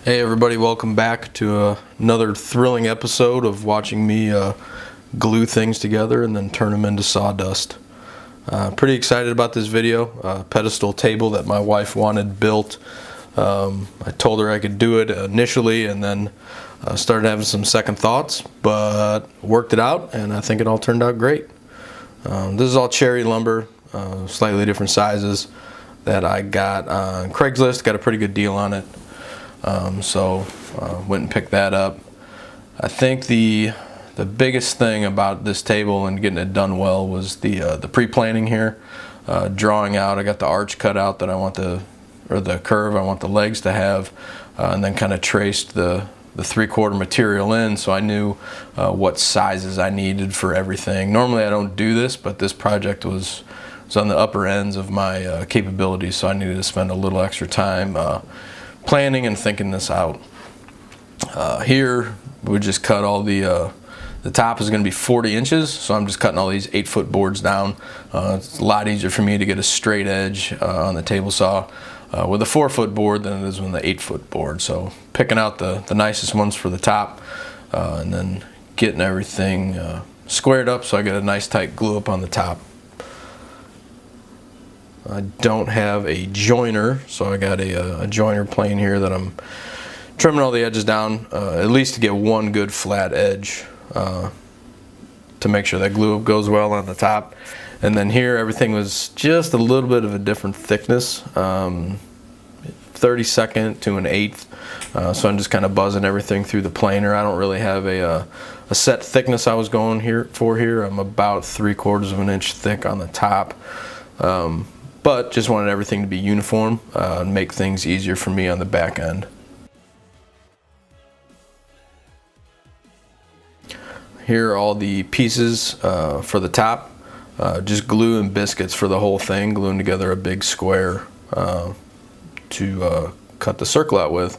Hey everybody, welcome back to another thrilling episode of watching me glue things together and then turn them into sawdust. Pretty excited about this video. Pedestal table that my wife wanted built. I told her I could do it initially and then started having some second thoughts, but worked it out and I think it all turned out great. This is all cherry lumber, slightly different sizes that I got on Craigslist. Got a pretty good deal on it. So went and picked that up. I think the biggest thing about this table and getting it done well was the pre-planning here, drawing out. I got the arch cut out that I want the curve I want the legs to have, and then kind of traced the 3/4 material in, so I knew what sizes I needed for everything. Normally I don't do this, but this project was on the upper ends of my capabilities, so I needed to spend a little extra time planning and thinking this out. Here we just cut all the top is going to be 40 inches, so I'm just cutting all these 8-foot boards down. It's a lot easier for me to get a straight edge on the table saw with a 4-foot board than it is with the 8-foot board. So picking out the nicest ones for the top and then getting everything squared up so I get a nice tight glue up on the top. I don't have a joiner, so I got a joiner plane here that I'm trimming all the edges down, at least to get one good flat edge to make sure that glue up goes well on the top. And then here everything was just a little bit of a different thickness, 32nd to an 1/8, so I'm just kind of buzzing everything through the planer. I don't really have a set thickness I was going for here. I'm about 3/4 of an inch thick on the top. But just wanted everything to be uniform and make things easier for me on the back end. Here are all the pieces for the top. Just glue and biscuits for the whole thing, gluing together a big square to cut the circle out with.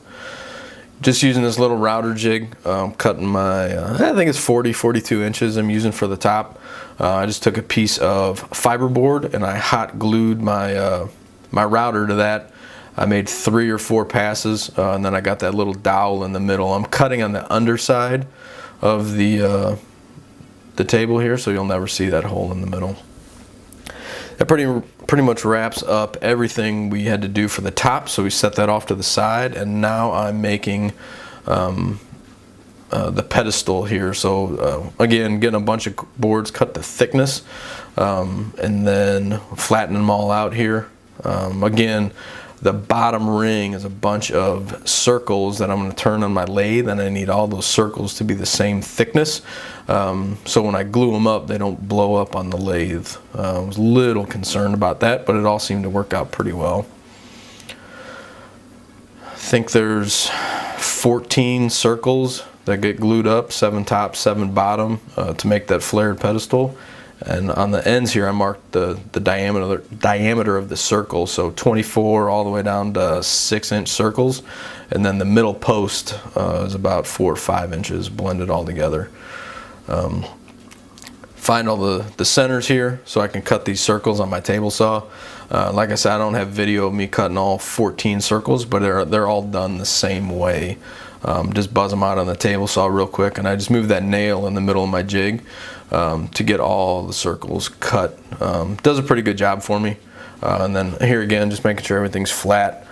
Just using this little router jig, cutting my, I think it's 42 inches I'm using for the top. I just took a piece of fiberboard and I hot glued my my router to that. I made 3 or 4 passes, and then I got that little dowel in the middle. I'm cutting on the underside of the table here, so you'll never see that hole in the middle. That pretty much wraps up everything we had to do for the top, so we set that off to the side, and now I'm making the pedestal here. So again, getting a bunch of boards, cut the thickness, and then flatten them all out here. Again, the bottom ring is a bunch of circles that I'm going to turn on my lathe, and I need all those circles to be the same thickness, so when I glue them up they don't blow up on the lathe. I was a little concerned about that, but it all seemed to work out pretty well. I think there's 14 circles that get glued up, 7 top, 7 bottom, to make that flared pedestal. And on the ends here I marked the diameter of the circle, so 24 all the way down to 6-inch circles, and then the middle post is about 4 or 5 inches blended all together. Find all the centers here so I can cut these circles on my table saw. Like I said, I don't have video of me cutting all 14 circles, but they're all done the same way. Just buzz them out on the table saw real quick, and I just move that nail in the middle of my jig to get all the circles cut. Does a pretty good job for me. And then here again, just making sure everything's flat,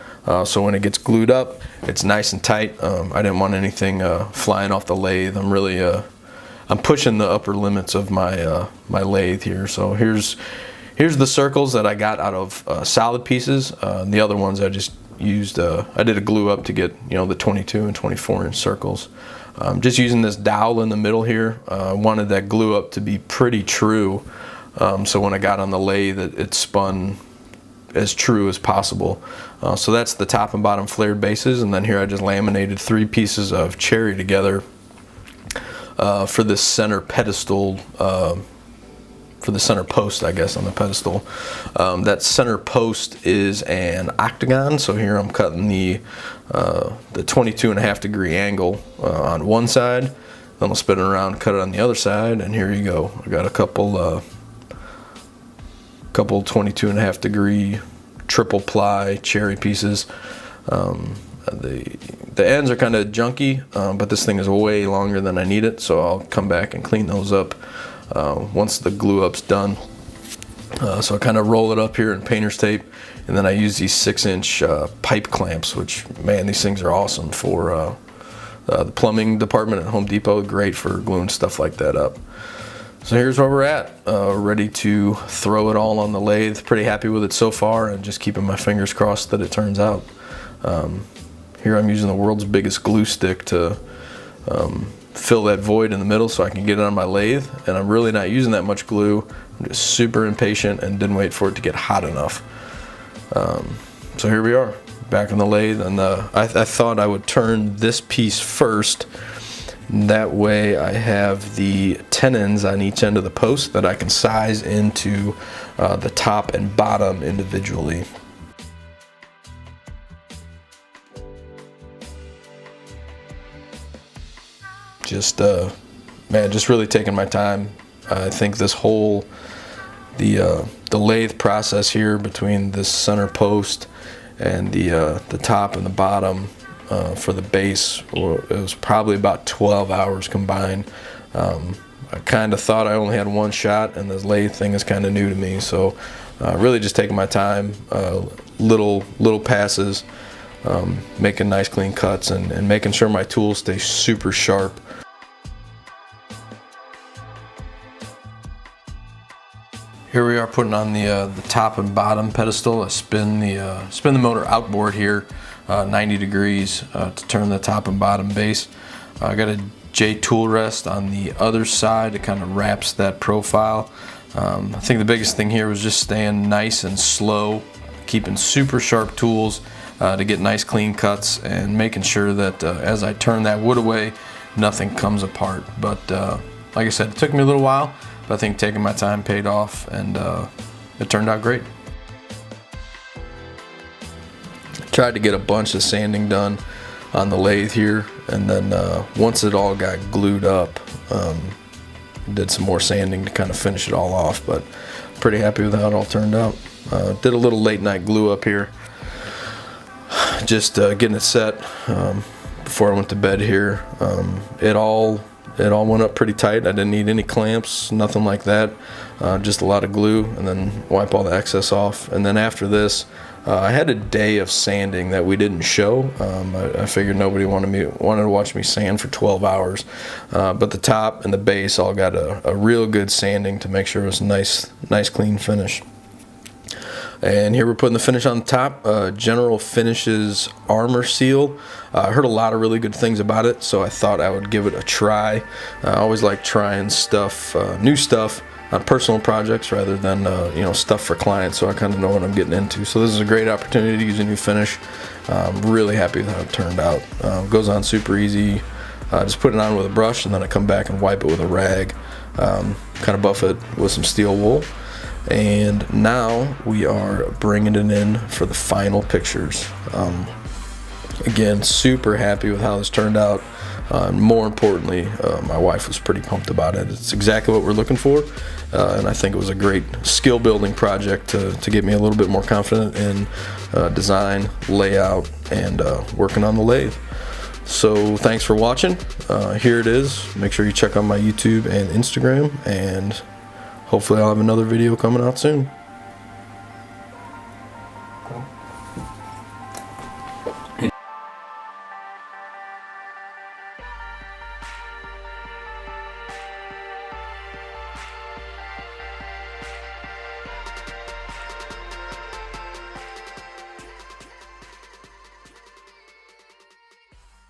so when it gets glued up it's nice and tight. I didn't want anything flying off the lathe. I'm really I'm pushing the upper limits of my my lathe here. So here's the circles that I got out of solid pieces. The other ones I just used, I did a glue up to get, you know, the 22 and 24-inch circles. Just using this dowel in the middle here. I wanted that glue up to be pretty true, so when I got on the lathe it spun as true as possible. So that's the top and bottom flared bases, and then here I just laminated 3 pieces of cherry together for this center pedestal, for the center post, I guess, on the pedestal. That center post is an octagon, so here I'm cutting the 22.5 degree angle on one side, then I'll spin it around, cut it on the other side, and here you go. I got a couple 22.5 degree triple ply cherry pieces, The ends are kind of junky, but this thing is way longer than I need it, so I'll come back and clean those up once the glue up's done. So I kind of roll it up here in painter's tape, and then I use these 6-inch pipe clamps, which, man, these things are awesome for the plumbing department at Home Depot. Great for gluing stuff like that up. So here's where we're at, ready to throw it all on the lathe. Pretty happy with it so far, and just keeping my fingers crossed that it turns out. Here I'm using the world's biggest glue stick to fill that void in the middle so I can get it on my lathe, and I'm really not using that much glue. I'm just super impatient and didn't wait for it to get hot enough. So here we are, back on the lathe, and I thought I would turn this piece first. That way I have the tenons on each end of the post that I can size into the top and bottom individually. Just man, just really taking my time. I think this whole the lathe process here between this center post and the top and the bottom for the base, it was probably about 12 hours combined. I kind of thought I only had one shot, and this lathe thing is kind of new to me, so really just taking my time, little passes, making nice clean cuts, and making sure my tools stay super sharp. Here we are putting on the top and bottom pedestal. I spin the motor outboard here 90 degrees to turn the top and bottom base. I got a J tool rest on the other side. It kind of wraps that profile. I think the biggest thing here was just staying nice and slow, keeping super sharp tools to get nice clean cuts, and making sure that as I turn that wood away, nothing comes apart. But like I said, it took me a little while, but I think taking my time paid off, and it turned out great. Tried to get a bunch of sanding done on the lathe here, and then once it all got glued up, did some more sanding to kind of finish it all off, but pretty happy with how it all turned out. Did a little late night glue up here, just getting it set before I went to bed here. It all went up pretty tight. I didn't need any clamps, nothing like that, just a lot of glue, and then wipe all the excess off. And then after this, I had a day of sanding that we didn't show. I figured nobody wanted to watch me sand for 12 hours, but the top and the base all got a real good sanding to make sure it was a nice clean finish. And here we're putting the finish on the top, General Finishes Armor Seal. I heard a lot of really good things about it, so I thought I would give it a try. I always like trying stuff, new stuff, on personal projects rather than stuff for clients, so I kind of know what I'm getting into. So this is a great opportunity to use a new finish. I'm really happy with how it turned out. Goes on super easy. Just put it on with a brush, and then I come back and wipe it with a rag. Kind of buff it with some steel wool. And now we are bringing it in for the final pictures. Again, super happy with how this turned out. More importantly, my wife was pretty pumped about it. It's exactly what we're looking for, and I think it was a great skill building project to get me a little bit more confident in design, layout, and working on the lathe. So thanks for watching. Here it is. Make sure you check out my YouTube and Instagram, and hopefully I'll have another video coming out soon.